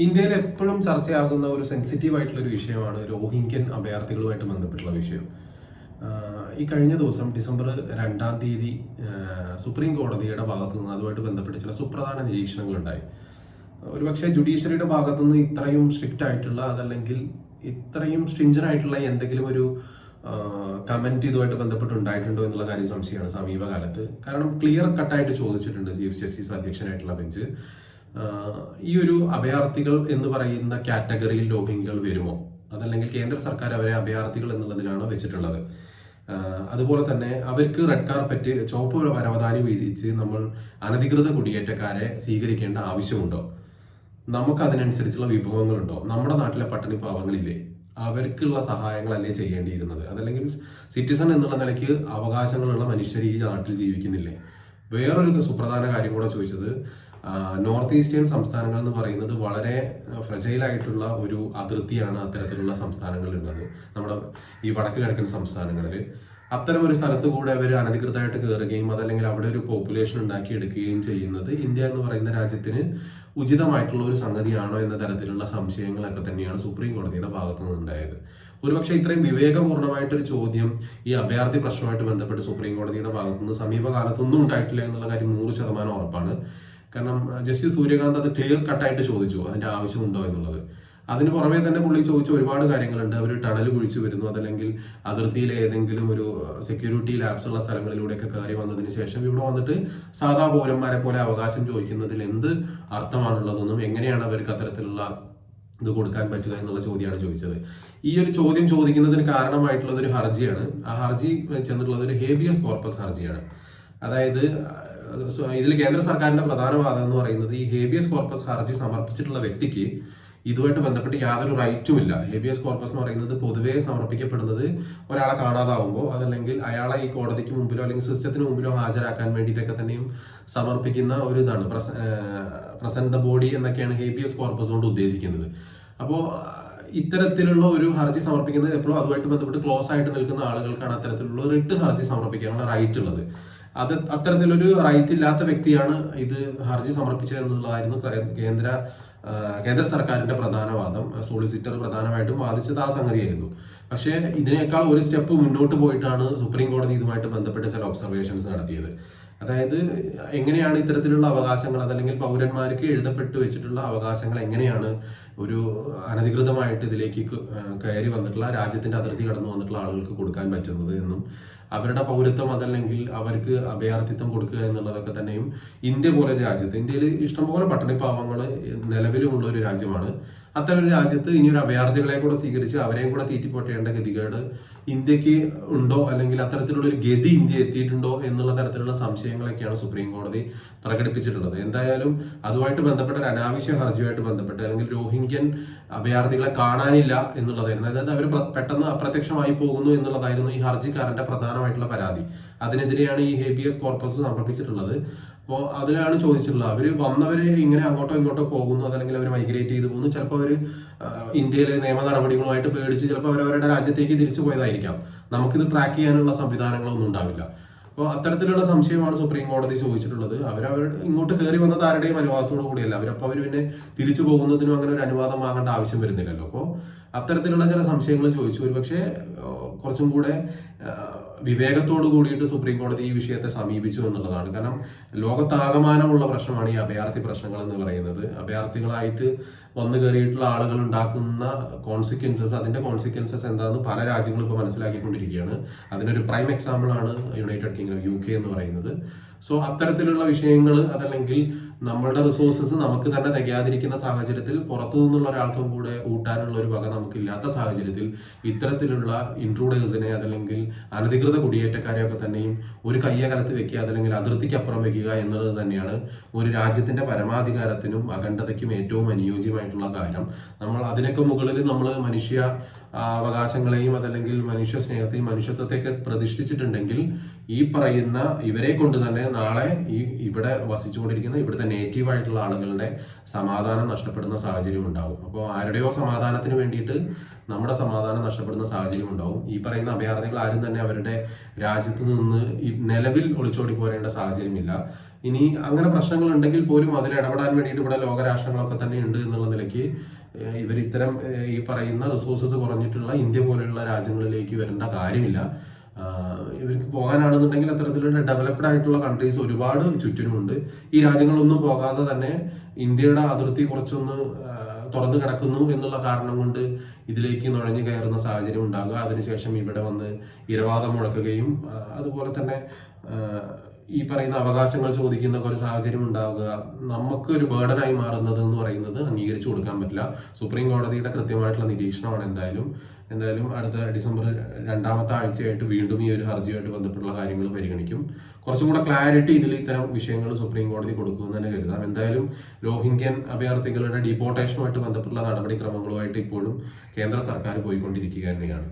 ഇന്ത്യയിൽ എപ്പോഴും ചർച്ചയാകുന്ന ഒരു സെൻസിറ്റീവ് ആയിട്ടുള്ള ഒരു വിഷയമാണ് രോഹിംഗ്യൻ അഭയാർത്ഥികളുമായിട്ട് ബന്ധപ്പെട്ടുള്ള വിഷയം. ഈ കഴിഞ്ഞ ദിവസം ഡിസംബർ 2-ാം തീയതി സുപ്രീം കോടതിയുടെ ഭാഗത്തു നിന്ന് അതുമായിട്ട് ബന്ധപ്പെട്ട് ചില സുപ്രധാന നിരീക്ഷണങ്ങളുണ്ടായി. ഒരുപക്ഷെ ജുഡീഷ്യറിയുടെ ഭാഗത്തു നിന്ന് ഇത്രയും സ്ട്രിക്റ്റ് ആയിട്ടുള്ള അതല്ലെങ്കിൽ ഇത്രയും സ്ട്രിഞ്ചർ ആയിട്ടുള്ള എന്തെങ്കിലും ഒരു കമന്റ് ഇതുമായിട്ട് ബന്ധപ്പെട്ട് ഉണ്ടായിട്ടുണ്ടോ എന്നുള്ള കാര്യം സംശയമാണ് സമീപകാലത്ത്. കാരണം ക്ലിയർ കട്ടായിട്ട് ചോദിച്ചിട്ടുണ്ട് ചീഫ് ജസ്റ്റിസ് അധ്യക്ഷനായിട്ടുള്ള ബെഞ്ച്, ഈ ഒരു അഭയാർത്ഥികൾ എന്ന് പറയുന്ന കാറ്റഗറിയിൽ രോഹിംഗ്യകൾ വരുമോ, അതല്ലെങ്കിൽ കേന്ദ്ര സർക്കാർ അവരെ അഭയാർത്ഥികൾ എന്നുള്ളതിലാണ് വെച്ചിട്ടുള്ളത്. അതുപോലെ തന്നെ അവർക്ക് റെഡ് കാർപ്പറ്റ് ചുവപ്പ് പരവതാനി വീതിച്ച് നമ്മൾ അനധികൃത കുടിയേറ്റക്കാരെ സ്വീകരിക്കേണ്ട ആവശ്യമുണ്ടോ? നമുക്ക് അതിനനുസരിച്ചുള്ള വിഭവങ്ങളുണ്ടോ? നമ്മുടെ നാട്ടിലെ പട്ടിണി പാവങ്ങളില്ലേ, അവർക്കുള്ള സഹായങ്ങളല്ലേ ചെയ്യേണ്ടിയിരുന്നത്? അതല്ലെങ്കിൽ സിറ്റിസൺ എന്നുള്ള നിലയ്ക്ക് അവകാശങ്ങളുള്ള മനുഷ്യർ ഈ നാട്ടിൽ ജീവിക്കുന്നില്ലേ? വേറൊരു സുപ്രധാന കാര്യം കൂടെ ചോദിച്ചത്, നോർത്ത് ഈസ്റ്റേൺ സംസ്ഥാനങ്ങൾ എന്ന് പറയുന്നത് വളരെ ഫ്രജൈലായിട്ടുള്ള ഒരു അതിർത്തിയാണ് അത്തരത്തിലുള്ള സംസ്ഥാനങ്ങളിലുള്ളത്. നമ്മുടെ ഈ വടക്ക് കിഴക്കൻ സംസ്ഥാനങ്ങളിൽ അത്തരം ഒരു സ്ഥലത്ത് കൂടെ അവർ അനധികൃതമായിട്ട് കയറുകയും അതല്ലെങ്കിൽ അവിടെ ഒരു പോപ്പുലേഷൻ ഉണ്ടാക്കിയെടുക്കുകയും ചെയ്യുന്നത് ഇന്ത്യ എന്ന് പറയുന്ന രാജ്യത്തിന് ഉചിതമായിട്ടുള്ള ഒരു സംഗതിയാണോ എന്ന തരത്തിലുള്ള സംശയങ്ങളൊക്കെ തന്നെയാണ് സുപ്രീം കോടതിയുടെ ഭാഗത്തു നിന്നുണ്ടായത്. ഒരുപക്ഷെ ഇത്രയും വിവേകപൂർണ്ണമായിട്ടൊരു ചോദ്യം ഈ അഭയാർത്ഥി പ്രശ്നമായിട്ട് ബന്ധപ്പെട്ട് സുപ്രീം കോടതിയുടെ ഭാഗത്തുനിന്ന് സമീപകാലത്തൊന്നും ഉണ്ടായിട്ടില്ല എന്നുള്ള കാര്യം 100% ഉറപ്പാണ്. കാരണം ജസ്റ്റിസ് സൂര്യകാന്ത് അത് ക്ലിയർ കട്ടായിട്ട് ചോദിച്ചു അതിന്റെ ആവശ്യമുണ്ടോ എന്നുള്ളത്. അതിന് പുറമെ തന്നെ പുള്ളി ചോദിച്ച ഒരുപാട് കാര്യങ്ങളുണ്ട്. അവർ ടണൽ കുഴിച്ചു വരുന്നു, അതല്ലെങ്കിൽ അതിർത്തിയിലെ ഏതെങ്കിലും ഒരു സെക്യൂരിറ്റി ലാബ്സ് ഉള്ള സ്ഥലങ്ങളിലൂടെയൊക്കെ കയറി വന്നതിന് ശേഷം ഇവിടെ വന്നിട്ട് സാധാ പൗരന്മാരെ പോലെ അവകാശം ചോദിക്കുന്നതിൽ എന്ത് അർത്ഥമാണുള്ളതെന്നും എങ്ങനെയാണ് അവർക്ക് അത്തരത്തിലുള്ള ഇത് കൊടുക്കാൻ പറ്റുക എന്നുള്ള ചോദ്യമാണ് ചോദിച്ചത്. ഈ ഒരു ചോദ്യം ചോദിക്കുന്നതിന് കാരണമായിട്ടുള്ളത് ഒരു ഹർജിയാണ്. ആ ഹർജി ചെന്നിട്ടുള്ളത് ഒരു ഹേബിയസ് കോർപ്പസ് ഹർജിയാണ്. അതായത് ഇതിൽ കേന്ദ്ര സർക്കാരിന്റെ പ്രധാന വാദം എന്ന് പറയുന്നത് ഈ ഹേബിയസ് കോർപ്പസ് ഹർജി സമർപ്പിച്ചിട്ടുള്ള വ്യക്തിക്ക് ഇതുമായിട്ട് ബന്ധപ്പെട്ട് യാതൊരു റൈറ്റും ഇല്ല. ഹേബിയസ് കോർപ്പസ് എന്ന് പറയുന്നത് പൊതുവേ സമർപ്പിക്കപ്പെടുന്നത് ഒരാളെ കാണാതാവുമ്പോൾ അതല്ലെങ്കിൽ അയാളെ ഈ കോടതിക്ക് മുമ്പിലോ അല്ലെങ്കിൽ സിസ്റ്റത്തിന് മുമ്പിലോ ഹാജരാക്കാൻ വേണ്ടിയിട്ടൊക്കെ തന്നെയും സമർപ്പിക്കുന്ന ഒരു ഇതാണ് പ്രസന്റ് ദ ബോഡി എന്നൊക്കെയാണ് ഹേബിയസ് കോർപ്പസ് കൊണ്ട് ഉദ്ദേശിക്കുന്നത്. അപ്പോൾ ഇത്തരത്തിലുള്ള ഒരു ഹർജി സമർപ്പിക്കുന്നത് എപ്പോഴും അതുമായിട്ട് ബന്ധപ്പെട്ട് ക്ലോസ് ആയിട്ട് നിൽക്കുന്ന ആളുകൾക്കാണ് അത്തരത്തിലുള്ള റിട്ട് ഹർജി സമർപ്പിക്കാനുള്ള റൈറ്റ് ഉള്ളത്. അത്തരത്തിലൊരു റൈറ്റ് ഇല്ലാത്ത വ്യക്തിയാണ് ഇത് ഹർജി സമർപ്പിച്ചത് എന്നുള്ളതായിരുന്നു കേന്ദ്ര സർക്കാരിന്റെ പ്രധാന വാദം. സോളിസിറ്റർ പ്രധാനമായിട്ടും വാദിച്ചത് ആ സംഗതിയായിരുന്നു. പക്ഷേ ഇതിനേക്കാൾ ഒരു സ്റ്റെപ്പ് മുന്നോട്ട് പോയിട്ടാണ് സുപ്രീം കോടതി ഇതുമായിട്ട് ബന്ധപ്പെട്ട് ചില ഒബ്സർവേഷൻസ് നടത്തിയത്. അതായത് എങ്ങനെയാണ് ഇത്തരത്തിലുള്ള അവകാശങ്ങൾ അതല്ലെങ്കിൽ പൗരന്മാർക്ക് എഴുതപ്പെട്ട് വെച്ചിട്ടുള്ള അവകാശങ്ങൾ എങ്ങനെയാണ് ഒരു അനധികൃതമായിട്ട് ഇതിലേക്ക് കയറി വന്നിട്ടുള്ള രാജ്യത്തിന്റെ അതിർത്തി കടന്നു വന്നിട്ടുള്ള ആളുകൾക്ക് കൊടുക്കാൻ പറ്റുന്നത് എന്നും അവരുടെ പൗരത്വം അതല്ലെങ്കിൽ അവർക്ക് അഭയാർത്ഥിത്വം കൊടുക്കുക എന്നുള്ളതൊക്കെ തന്നെയും ഇന്ത്യ പോലെ ഒരു രാജ്യത്ത്, ഇന്ത്യയിൽ ഇഷ്ടംപോലെ പട്ടിണിപ്പാവങ്ങൾ നിലവിലുമുള്ള ഒരു രാജ്യമാണ്. അത്തരം ഒരു രാജ്യത്ത് ഇനി ഒരു അഭയാർത്ഥികളെ കൂടെ സ്വീകരിച്ച് അവരെയും കൂടെ തീറ്റിപ്പൊട്ടേണ്ട ഗതികേട് ഇന്ത്യക്ക് ഉണ്ടോ, അല്ലെങ്കിൽ അത്തരത്തിലുള്ള ഒരു ഗതി ഇന്ത്യ എത്തിയിട്ടുണ്ടോ എന്നുള്ള തരത്തിലുള്ള സംശയങ്ങളൊക്കെയാണ് സുപ്രീം കോടതി പ്രകടിപ്പിച്ചിട്ടുള്ളത്. എന്തായാലും അതുമായിട്ട് ബന്ധപ്പെട്ട ഒരു അനാവശ്യ ഹർജിയുമായിട്ട് ബന്ധപ്പെട്ട് അല്ലെങ്കിൽ രോഹിംഗ്യൻ അഭയാർത്ഥികളെ കാണാനില്ല എന്നുള്ളതായിരുന്നു. അതായത് അവർ പെട്ടെന്ന് അപ്രത്യക്ഷമായി പോകുന്നു എന്നുള്ളതായിരുന്നു ഈ ഹർജിക്കാരന്റെ പ്രധാനമായിട്ടുള്ള പരാതി. അതിനെതിരെയാണ് ഈ ഹേബിയസ് കോർപ്പസ് സമർപ്പിച്ചിട്ടുള്ളത്. അപ്പോൾ അതിലാണ് ചോദിച്ചിട്ടുള്ളത്, അവർ വന്നവര് ഇങ്ങനെ അങ്ങോട്ടോ ഇങ്ങോട്ടോ പോകുന്നു അതല്ലെങ്കിൽ അവർ മൈഗ്രേറ്റ് ചെയ്ത് പോകുന്നു, ചിലപ്പോൾ അവർ ഇന്ത്യയിലെ നിയമ നടപടികളുമായിട്ട് പേടിച്ച് ചിലപ്പോൾ അവരവരുടെ രാജ്യത്തേക്ക് തിരിച്ചു പോയതായിരിക്കാം. നമുക്കിത് ട്രാക്ക് ചെയ്യാനുള്ള സംവിധാനങ്ങളൊന്നും ഉണ്ടാവില്ല. അപ്പോൾ അത്തരത്തിലുള്ള സംശയമാണ് സുപ്രീം കോടതി ചോദിച്ചിട്ടുള്ളത്. അവർ ഇങ്ങോട്ട് കയറി വന്നത് ആരുടെയും അനുവാദത്തോടു കൂടിയല്ല. അവർ പിന്നെ തിരിച്ചു പോകുന്നതിനും അങ്ങനെ ഒരു അനുവാദം വാങ്ങേണ്ട ആവശ്യം വരുന്നില്ലല്ലോ. അപ്പോൾ അത്തരത്തിലുള്ള ചില സംശയങ്ങൾ ചോദിച്ചു. ഒരു പക്ഷേ കുറച്ചും കൂടെ വിവേകത്തോട് കൂടിയിട്ട് സുപ്രീം കോടതി ഈ വിഷയത്തെ സമീപിച്ചു എന്നുള്ളതാണ്. കാരണം ലോകത്താകമാനമുള്ള പ്രശ്നമാണ് ഈ അഭയാർത്ഥി പ്രശ്നങ്ങൾ എന്ന് പറയുന്നത്. അഭയാർത്ഥികളായിട്ട് വന്നു കയറിയിട്ടുള്ള ആളുകൾ ഉണ്ടാക്കുന്ന കോൺസിക്വൻസസ്, അതിന്റെ കോൺസിക്വൻസസ് എന്താണെന്ന് പല രാജ്യങ്ങളും ഇപ്പോൾ മനസ്സിലാക്കിക്കൊണ്ടിരിക്കുകയാണ്. അതിനൊരു പ്രൈം എക്സാമ്പിൾ ആണ് യുണൈറ്റഡ് കിങ്ഡം, UK എന്ന് പറയുന്നത്. സോ അത്തരത്തിലുള്ള വിഷയങ്ങൾ അതല്ലെങ്കിൽ നമ്മളുടെ റിസോഴ്സസ് നമുക്ക് തന്നെ തികയാതിരിക്കുന്ന സാഹചര്യത്തിൽ പുറത്തു നിന്നുള്ള ഒരാൾക്കും കൂടെ ഊട്ടാനുള്ള ഒരു വക നമുക്കില്ലാത്ത സാഹചര്യത്തിൽ ഇത്തരത്തിലുള്ള ഇൻട്രൂഡേഴ്സിനെ അതല്ലെങ്കിൽ അനധികൃത കുടിയേറ്റക്കാരെയൊക്കെ തന്നെയും ഒരു കയ്യകലത്ത് വെക്കുക അതല്ലെങ്കിൽ അതിർത്തിക്കപ്പുറം വെക്കുക എന്നുള്ളത് തന്നെയാണ് ഒരു രാജ്യത്തിന്റെ പരമാധികാരത്തിനും അഖണ്ഡതയ്ക്കും ഏറ്റവും അനുയോജ്യമായിട്ടുള്ള കാര്യം. നമ്മൾ അതിനൊക്കെ മുകളിൽ നമ്മൾ മനുഷ്യ അവകാശങ്ങളെയും അതല്ലെങ്കിൽ മനുഷ്യ സ്നേഹത്തെയും മനുഷ്യത്വത്തെയൊക്കെ പ്രതിഷ്ഠിച്ചിട്ടുണ്ടെങ്കിൽ ഈ പറയുന്ന ഇവരെ കൊണ്ട് തന്നെ നാളെ ഇവിടെ വസിച്ചുകൊണ്ടിരിക്കുന്ന ഇവിടുത്തെ നേറ്റീവ് ആയിട്ടുള്ള ആളുകളുടെ സമാധാനം നഷ്ടപ്പെടുന്ന സാഹചര്യം ഉണ്ടാവും. അപ്പോൾ ആരുടെയോ സമാധാനത്തിന് വേണ്ടിയിട്ട് നമ്മുടെ സമാധാനം നഷ്ടപ്പെടുന്ന സാഹചര്യം ഉണ്ടാവും. ഈ പറയുന്ന അഭയാർത്ഥികൾ ആരും തന്നെ അവരുടെ രാജ്യത്ത് നിന്ന് നിലവിൽ ഒളിച്ചോടി പോരേണ്ട സാഹചര്യമില്ല. ഇനി അങ്ങനെ പ്രശ്നങ്ങൾ ഉണ്ടെങ്കിൽ പോലും അതിൽ ഇടപെടാൻ വേണ്ടിയിട്ട് ഇവിടെ ലോകരാഷ്ട്രങ്ങളൊക്കെ തന്നെ ഉണ്ട് എന്നുള്ള നിലയ്ക്ക് ഇവർ ഇത്തരം ഈ പറയുന്ന റിസോഴ്സസ് കുറഞ്ഞിട്ടുള്ള ഇന്ത്യ പോലെയുള്ള രാജ്യങ്ങളിലേക്ക് വരേണ്ട കാര്യമില്ല. ഇവർക്ക് പോകാനാണെന്നുണ്ടെങ്കിൽ അത്തരത്തിലുള്ള ഡെവലപ്ഡ് ആയിട്ടുള്ള കൺട്രീസ് ഒരുപാട് ചുറ്റിനുമുണ്ട്. ഈ രാജ്യങ്ങളൊന്നും പോകാതെ തന്നെ ഇന്ത്യയുടെ അതിർത്തി കുറച്ചൊന്ന് തുറന്നു കിടക്കുന്നു എന്നുള്ള കാരണം കൊണ്ട് ഇതിലേക്ക് നുഴഞ്ഞു കയറുന്ന സാഹചര്യം ഉണ്ടാകുക, അതിനുശേഷം ഇവിടെ വന്ന് ഇരവാദം മുഴക്കുകയും അതുപോലെ തന്നെ ഈ പറയുന്ന അവകാശങ്ങൾ ചോദിക്കുന്ന ഒരു സാഹചര്യം ഉണ്ടാവുക നമുക്ക് ഒരു ബേർഡനായി മാറുന്നത് എന്ന് പറയുന്നത് അംഗീകരിച്ചു കൊടുക്കാൻ പറ്റില്ല. സുപ്രീം കോടതിയുടെ കൃത്യമായിട്ടുള്ള നിരീക്ഷണമാണ് എന്തായാലും അടുത്ത ഡിസംബർ 2ാമത്തെ ആഴ്ചയായിട്ട് വീണ്ടും ഈ ഒരു ഹർജിയുമായിട്ട് ബന്ധപ്പെട്ടുള്ള കാര്യങ്ങൾ പരിഗണിക്കും. കുറച്ചും കൂടെ ക്ലാരിറ്റി ഇതിൽ ഇത്തരം വിഷയങ്ങൾ സുപ്രീം കോടതി കൊടുക്കുമെന്ന് തന്നെ കരുതാം. എന്തായാലും റോഹിംഗ്യൻ അഭയാർത്ഥികളുടെ ഡീപ്പോർട്ടേഷനുമായിട്ട് ബന്ധപ്പെട്ടുള്ള നടപടിക്രമങ്ങളുമായിട്ട് ഇപ്പോഴും കേന്ദ്ര സർക്കാർ പോയിക്കൊണ്ടിരിക്കുക തന്നെയാണ്.